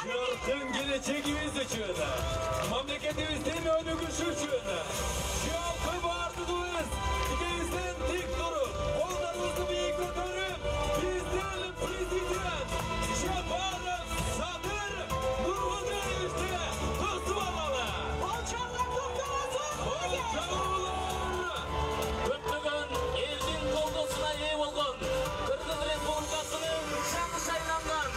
Yarkın geleceğimiz için, memleketimizin önügüsü için, şu halkı bağırdınız, ikinizden dik durun, kollarınızı büyük götürün, bizden prezident, Şaparov Sadır Nurgul'da teslim almalı. Alçaklar toplamasın. Alçaklar! Kötügün elin koldosuna iyi olgun, Kırgız Respublikasının şanlı saylangan,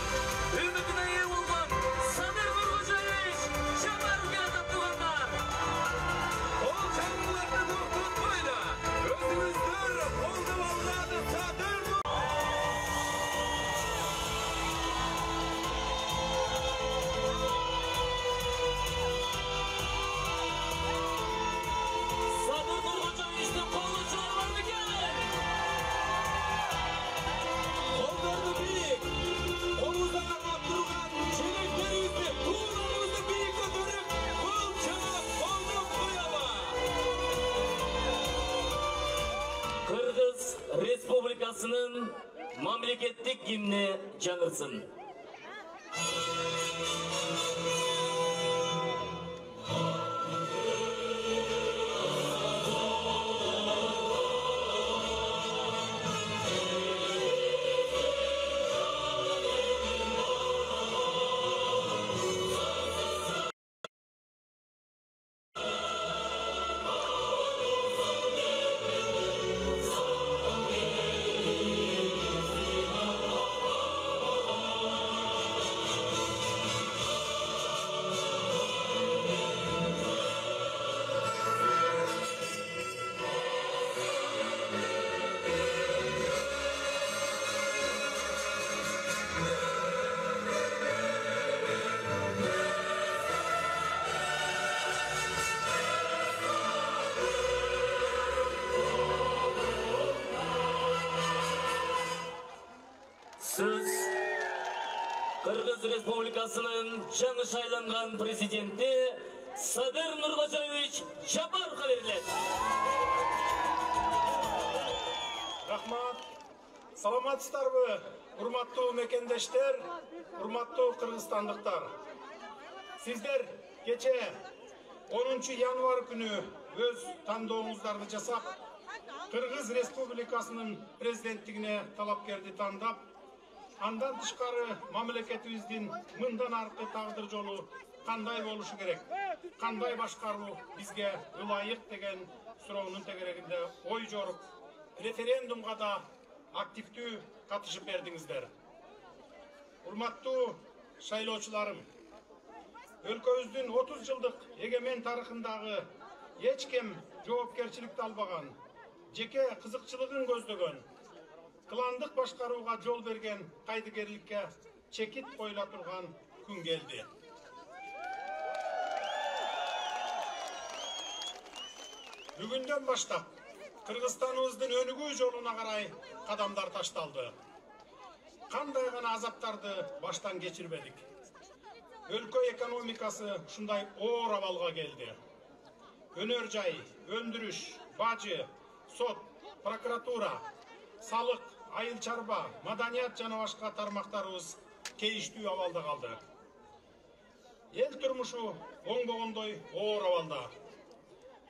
ümitine iyi olgun, Sadır Nurgul'da Şaparov'a tatlılanlar. Alçaklarını dokunmayla, özümüzdür, oldu valladı Sadır Nurgul. Sadır Nurgul'da işte kollucular var mı gelin? Kollarını büyük, omuzdan attırgan çeliklerimizi, tuğlarımızı büyük götürüp, kılçına koyduk koyama. Kırgız Respublikasının memleketlik himni canırsın. Siz Kırgız Respublikasının жаңы шайланған президенті Sadır Nurgul'da Şaparov'a verilir. Рахмат. Саламатсыздарбы, урматтуу мекендештер, урматтуу кыргызстандыктар. Сиздер кече 10 январь күнү өз тандооңуздарды жасап, Кыргыз Республикасынын президенттигине талапкерди тандап, андан тышкары мамлекетибиздин мындан аркы тагдыр жолу кандай болушу керек, кандай башкаруу бизге ылайык деген суроонун тегерегинде ой жоруп, референдумга да активдүү катышып бердиңиздер. Урматтуу шайлоочуларым, өлкөбүздүн 30 жылдык эгемен тарыхындагы эч ким жоопкерчиликти албаган, жеке кызыкчылыгын көздөгөн, кландык башкарууга жол берген кайдыгерликке чекит коюла турган күн келди. Бүгүндөн баштап Кыргызстаныбыздын өнүгүү жолуна карай кадамдар ташталды. Кандай гана азаптарды баштан кечирбедик. Өлкө экономикасы ушундай оор абалга келди. Өнөр жай, өндүрүш, бажы, сот, прокуратура, салык, айыл чарба, маданият жана башка тармактарыбыз кейиштүү абалда калды. Эл турмушу оңбогондой оор абалда.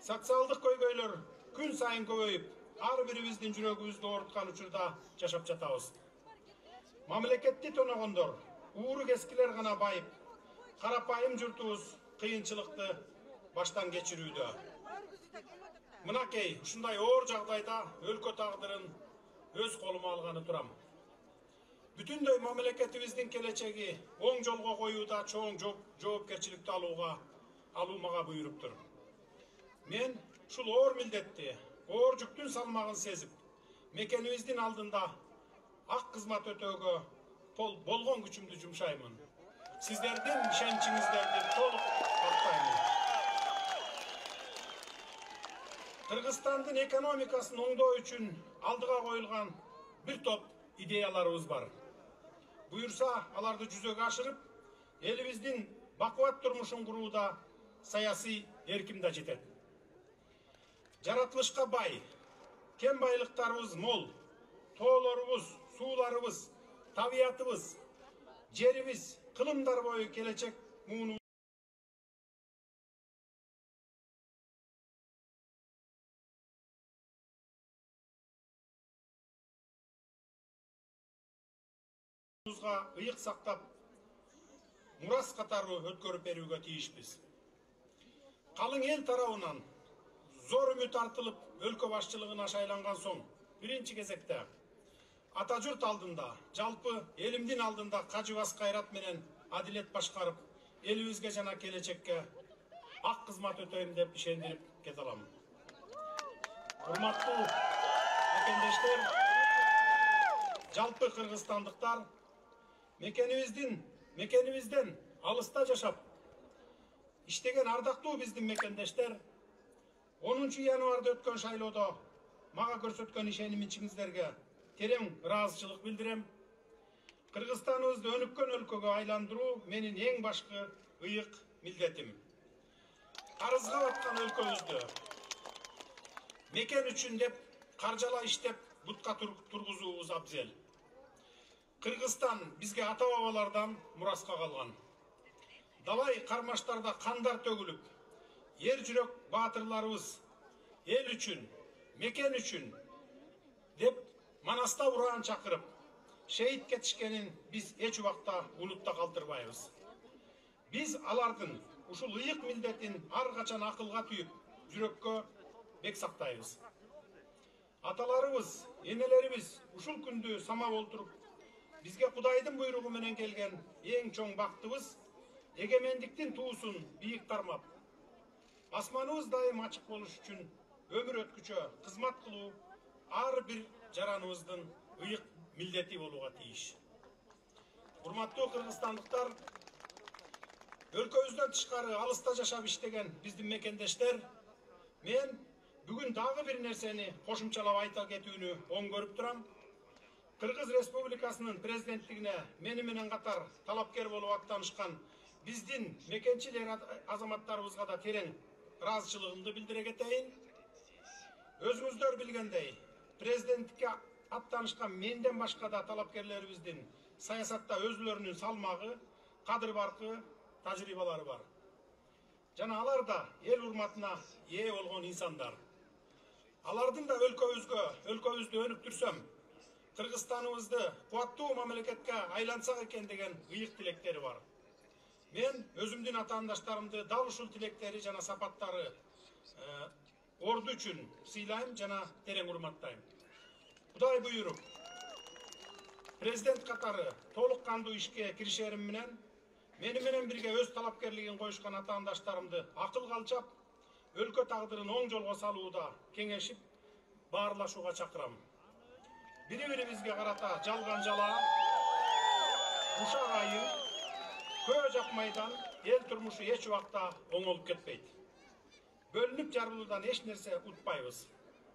Социалдык көйгөйлөр күн сайын көбөйүп, ар бирибиздин жүрөгүбүздү ооруткан учурда жашап жатабыз. Мамлекетти тоногондор, ууру кескилер гана байып, карапайым журтубуз кыйынчылыкты баштан кечирүүдө. Мынакей ушундай оор жагдайда өлкө тагдырын өз колума алганы турам. Бүтүндөй мамлекетибиздин келечеги оң жолго коюуда чоң жоопкерчиликти алууга буйруптур. Мен ушул оор милдетти, оор жүктүн салмагын сезип, мекенибиздин алдында ак кызмат өтөөгө болгон күчүмдү жумшаймын. Сиздердин ишеничиңиздерди толук актайм. Кыргызстандын экономикасын оңдоо үчүн алдыга коюлган бир топ идеяларыбыз бар. Буюрса, аларды жүзөгө ашырып, элибиздин бакубат турмушун курууда саясий эрким да жетет. Жаратылышка бай, кен байлыктарыбыз мол, тоолорубуз, сууларыбыз, табиятыбыз, жерибиз, kılımдар boyu gelecek muğunu ıyık сактап, мурас катары өткөрүп берүүгө тийишпиз. Калың эл тарабынан зор үмүт артылып, өлкө башчылыгына шайланган соң, биринчи кезекте ата журт алдында, жалпы элимдин алдында кажыбас кайрат менен адилет башкарып, элибизге жана келечекке ак кызмат өтөйм деп ишендирип кете алам. Урматтуу мекендештер, жалпы кыргызстандыктар мекенибизден алыста жашап, иштеген ардактуу биздин мекендештер 10 январда өткөн шайлоодо мага көрсөткөн ишенимиңиздерге терең ыраазычылык билдирем. Кыргызстаныбызды өнүккөн өлкөгө айландыруу менин эң башкы ыйык милдетим. Карызга баткан өлкөбүздү мекен үчүн деп каржала иштеп бутка тургузуубуз абзел. Кыргызстан бизге ата-бабалардан мураска калган. Далай кармаштарда кандар төгүлүп, ер жүрөк баатырларыбыз эл үчүн, мекен үчүн деп манаста ураан чакырып, шейит кетишкенин биз эч убакта унутта калтырбайбыз. Биз алардын ушул ыйык милдетин ар качан акылга түйүп, жүрөккө бек сактайбыз. Аталарыбыз, энелерибиз ушул күндү самап олтуруп, бизге Кудайдын буйругу менен келген эң чоң бактыбыз эгемендиктин туусун бийик кармап, асманыбыз дайым ачык болуш үчүн өмүр өткүчө кызмат кылуу ар бир жараныбыздын ыйык милдети болууга тийиш. Урматтуу кыргызстандыктар, өлкөбүздөн тышкары алыста жашап иштеген биздин мекендештер, мен бүгүн дагы бир нерсени кошумчалап айта кетүүнү оң көрүп турам. Кыргыз Республикасынын президенттигине мени менен катар талапкер болуп аттанышкан биздин мекенчил азаматтарыбызга да терең ыраазычылыгымды билдире кетейин. Өзүңүздөр билгендей, президенттикке аттанышкан менден башка да талапкерлерибиздин саясатта өзүлөрүнүн салмагы, кадыр-баркы, тажрыйбалары бар. Жана алар да эл урматына ээ болгон инсандар. Алардын да өлкөбүздү өнүктүрсөм, Кыргызстаныбызды кубаттуу мамлекетке айлансак экен деген ыйык тилектери бар. Мен өзүмдүн атаандаштарымды дал ушул тилектери жана сапаттары орду үчүн сыйлайм жана терең урматтайм. Кудай буйруп, президент катары толук кандуу ишке киришерим менен, мени менен бирге өз талапкерлигин коюшкан атаандаштарымды акылга алчап, өлкө тагдырын оң жолго салууда кеңешип, баарлашууга чакырам. Бири-бирибизге карата жалган жалаа, ушак айы, көө жапмайдан эл турмушу эч убакта оңолуп кетпейт. Бөлүнүп жарылуудан эч нерсе утпайбыз.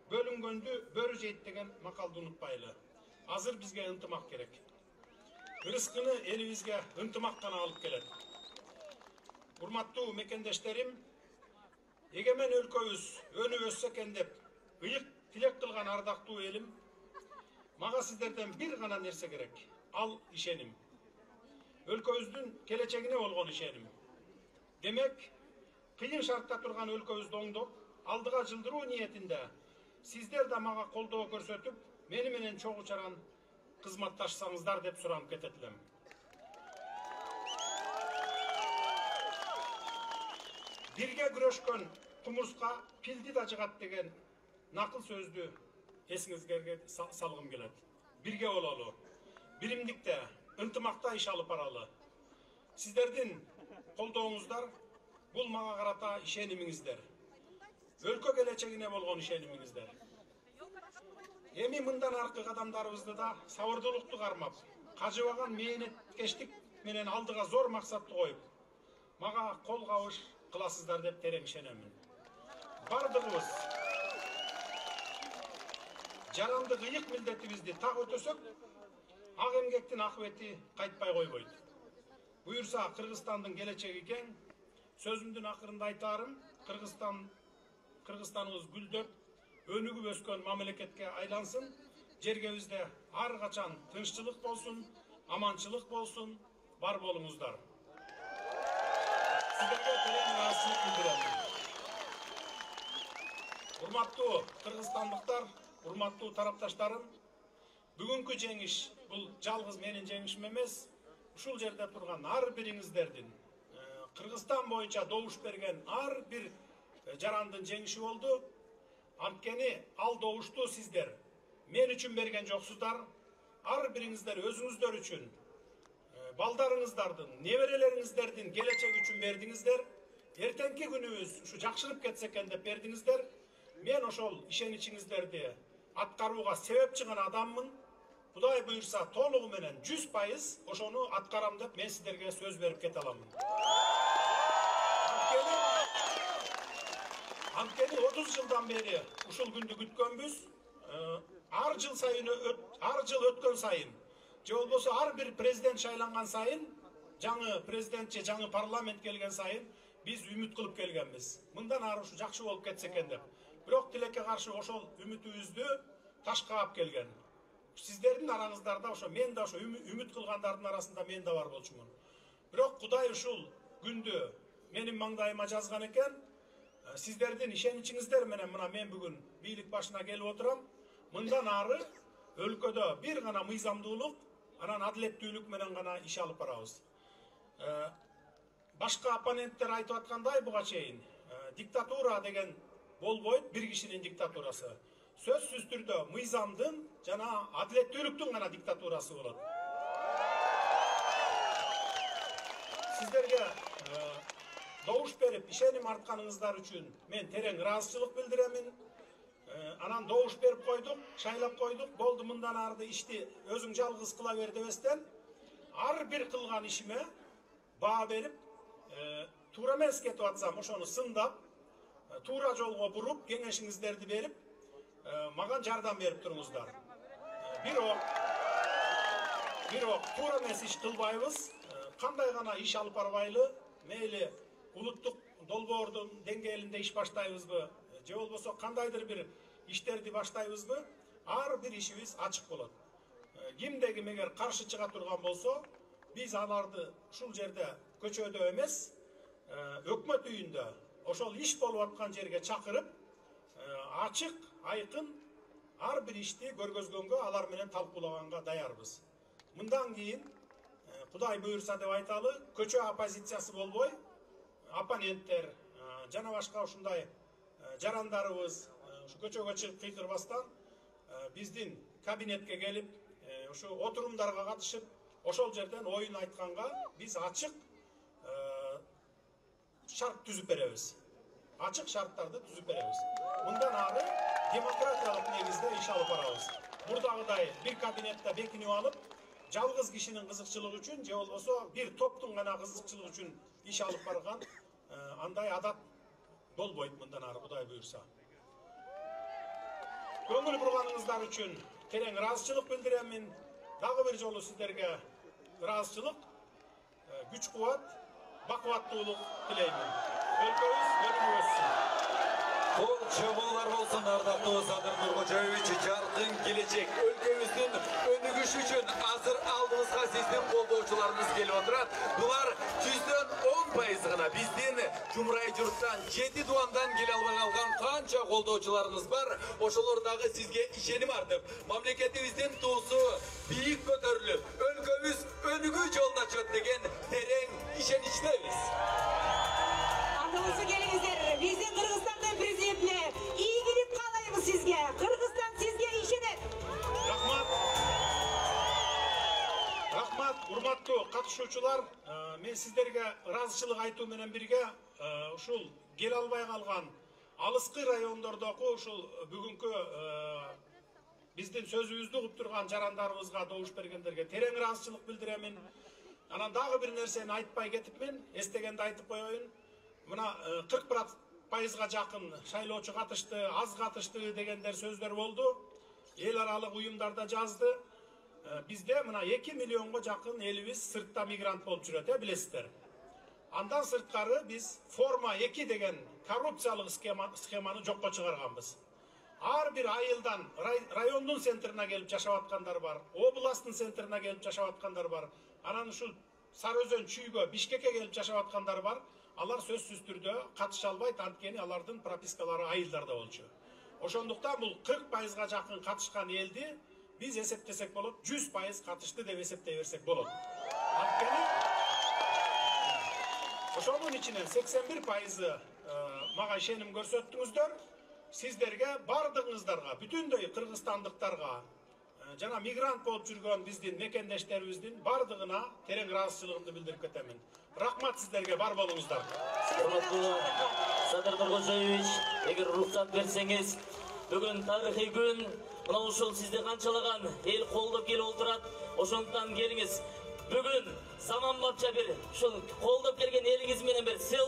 Бөлүнгөндү бөрү жейт деген макалды унутпайлы. Азыр бизге ынтымак керек. Рызкыны элибизге ынтымак гана алып келет. Урматтуу мекендештерим, эгемен өлкөбүз өнүп өссө экен деп ыйык тилек кылган ардактуу элим, мага сиздерден бир гана нерсе керек. Ал ишеним. Өлкөбүздүн келечегине болгон ишеним. Демек, кыйын шартта турган өлкөбүздү оңдоп, алдыга жылдыруу ниетинде сиздер да мага колдоо көрсөтүп, мени менен чогуу чаран кызматташсаңыздар деп суранып кететилем. Бирге күрөшкөн кумурска пилди да жыгат деген накыл сөздү эсиңизге салгым келет. Бирге бололу, биримдикте, ынтымакта иш алып баралы. Сиздердин колдооңуздар бул мага карата ишенимиңиздер. Өлкө келечегине болгон ишенимиңиздер. Эми мындан аркы кадамдарыбызды да сабырдуулукту кармап, кажыбаган мээнеткештик менен алдыга зор максатты коюп, мага кол кабыш кыласыздар деп терең ишенемин. Бардыгыбыз жарандык ыйык милдетибизди так өтөсөк, ак эмгектин акыбети кайтпай койбойт. Буюрса, Кыргызстандын келечеги кең. Сөзүмдүн акырында айтарым, Кыргызстаныбыз гүлдөп, өнүгүп өскөн мамлекетке айлансын, жергебизде ар качан тынччылык болсун, аманчылык болсун, бар болуңуздар. Sizlerge tereң ыраазычылык билдирем. Урматтуу кыргызстандыктар, урматтуу тарапташтарым, бүгүнкү жеңиш бул жалгыз менин жеңишим эмес, ушул жерде турган ар бириңиздердин Кыргызстан боюнча добуш берген ар бир жарандын жеңиши болду. Анткени ал добушту сиздер мен үчүн берген жоксуздар, ар бириңиздер өзүңүздөр үчүн, балдарыңыздардын, неберелериңиздердин келечеги үчүн бердиңиздер. Эртеңки күнүбүз ушу жакшырып кетсе экен деп бердиңиздер. Мен ошол ишеничиңиздерди аткарууга себепчи гана адаммын. Кудай буйрса толугу менен 100% ошону аткарам деп мен сиздерге сөз берип кете аламын. Анткени 30 жылдан бери ушул күндү күткөнбүз. Ар жыл өткөн сайын, же болбосо ар бир президент шайланган сайын, жаңы президент же жаңы парламент келген сайын биз үмүт кылып келгенбиз. Мындан ары ушу жакшы болуп кетсе экен деп. Бирок тилекке каршы ошол үмүтүбүздү ташка алып келген. Сиздердин араңыздарда ошо мен да ошо үмүт кылгандардын арасында мен да бар болчумун. Бирок Кудай ушул күндү менин маңдайыма жазган экен. Сиздердин ишеничиңиздер менен мына мен бүгүн бийлик башына келип отурам. Мындан ары өлкөдө бир гана мыйзамдуулук, анан адилеттүүлүк менен гана иш алып барабыз. Башка оппоненттер айтып аткандай буга чейин диктатура деген болбойт, бир кишинин диктатурасы. Сөзсүз түрдө мыйзамдын жана адилеттүүлүктүн гана диктатурасы болот. Сиздерге добуш берип ишеним артканыңыздар үчүн мен терең ыраазычылык билдиремин. Анан добуш берип койдук, шайлап койдук, болду мындан арды ишти өзүң жалгыз кыла бер дебестен, ар бир кылган ишиме баа берип, туура эмес кетип атсам ошону сындап, туура жолго буруп, кеңешиңиздерди берип, мага жардам берип туруңуздар. Бирок туура эмес иш кылбайбыз, кандай гана иш алып барбайлы, мейли улуттук долбоордун деңгээлинде иш баштайбызбы, же болбосо кандайдыр бир иштерди баштайбызбы, ар бир ишибиз ачык болот. Кимде ким эгер каршы чыга турган болсо, биз аларды ушул жерде көчөдө эмес, өкмөт үйүндө ошол иш болуп аткан жерге чакырып, ачык, айкын ар бир ишти көргөзгөнгө, алар менен талкуулаганга даярбыз. Мындан кийин Кудай буйрса деп айталы, көчө оппозициясы болбой, оппоненттер жана башка ушундай жарандарыбыз ушу көчөгө чыгып кыйкырбастан биздин кабинетке келип, ушу отурумдарга катышып, ошол жерден оюн айтканга биз ачык шарт түзүп беребиз. Ачык шарттарды түзүп беребиз. Мындан ары демократиялык негизде иш алып барабыз. Мурдагыдай бир кабинетте бекинип алып, жалгыз кишинин кызыкчылыгы үчүн же болбосо бир топтун гана кызыкчылыгы үчүн иш алып барган андай адат болбойт мындан ары Кудай буйрса. Көңүл бурганыңыздар үчүн терең ыраазычылык билдиремин. Дагы бир жолу сиздерге ыраазычылык, күч кубат, бакубаттуулук тилеймин. Өлкөбүз өнүгүп өссүн. Кол чабуулар болсун, ардактуу Садыр Нуркожоевич, жаркын келечек өлкөбүздүн өнүгүшү үчүн азыр алдыбызга сиздин колдоочуларыңыз келип отурат. Булар 110% гана биздин Жумурай журттан 7 дубандан келе албай калган канча колдоочуларыбыз бар. Ошолор дагы сизге ишеним артып, мамлекетибиздин туусу бийик көтөрүлүп, өлкөбүз өнүгүү жолуна чыгат деген терең ишеничтебиз. Артыңызга келиңиздер. Биздин Кыргызстандын президентине ийгилик каалайбыз сизге. Кыргызстан сизге ишенет. Рахмат, урматтуу катышуучулар. Мен сиздерге ыраазычылык айтуу менен бирге ушул келе албай калган алыскы райондордогу ушул бүгүнкү биздин сөзүбүздү угуп турган жарандарыбызга, добуш бергендерге терең ыраазычылык билдиремин. Анан дагы бир нерсени айтпай кетипмин, эстегенде айтып коеюн. Мына 40%га жакын шайлоочу катышты, аз катышты дегендер сөздөр болду. Эл аралык уюмдарда жазды. Бизде мына 2 миллионго жакын элибиз сыртта мигрант болуп жүрөт, билесиздер. Андан сырткары биз форма 2 деген коррупциялык схеманы жокко чыгарганбыз. Ар бир айылдан райондун центрине келип жашап аткандар бар, областтын центрине келип жашап аткандар бар. Анан ушул Сары Өзөн чүйгө, Бишкекке келип жашап аткандар бар. Алар сөзсүз түрдө катыша албайт, анткени алардын пропискалары айылдарда болчу. Ошондуктан бул 40%га жакын катышкан элди биз эсептесек болот, 100% катышты деп эсептей берсек болот. Анткени ошонун ичинен 81%ы мага ишеним көрсөттүңүздөр. Сиздерге бардыгыңыздарга, бүтүндөй кыргызстандыктарга жана мигрант болуп жүргөн биздин мекендештерибиздин бардыгына терең ыраазычылыгымды билдирип кетемин. Рахмат сиздерге, бар болуңуздар. Урматтуу Садыр Нуркожоевич, эгер уруксат берсеңиз, бүгүн тарыхый күн, мына ушул сизди канчалаган эл колдоп келип отурат. Ошондуктан келиңиз. Бүгүн заманбапча бир ушул колдоп келген элиңиз менен бир селфи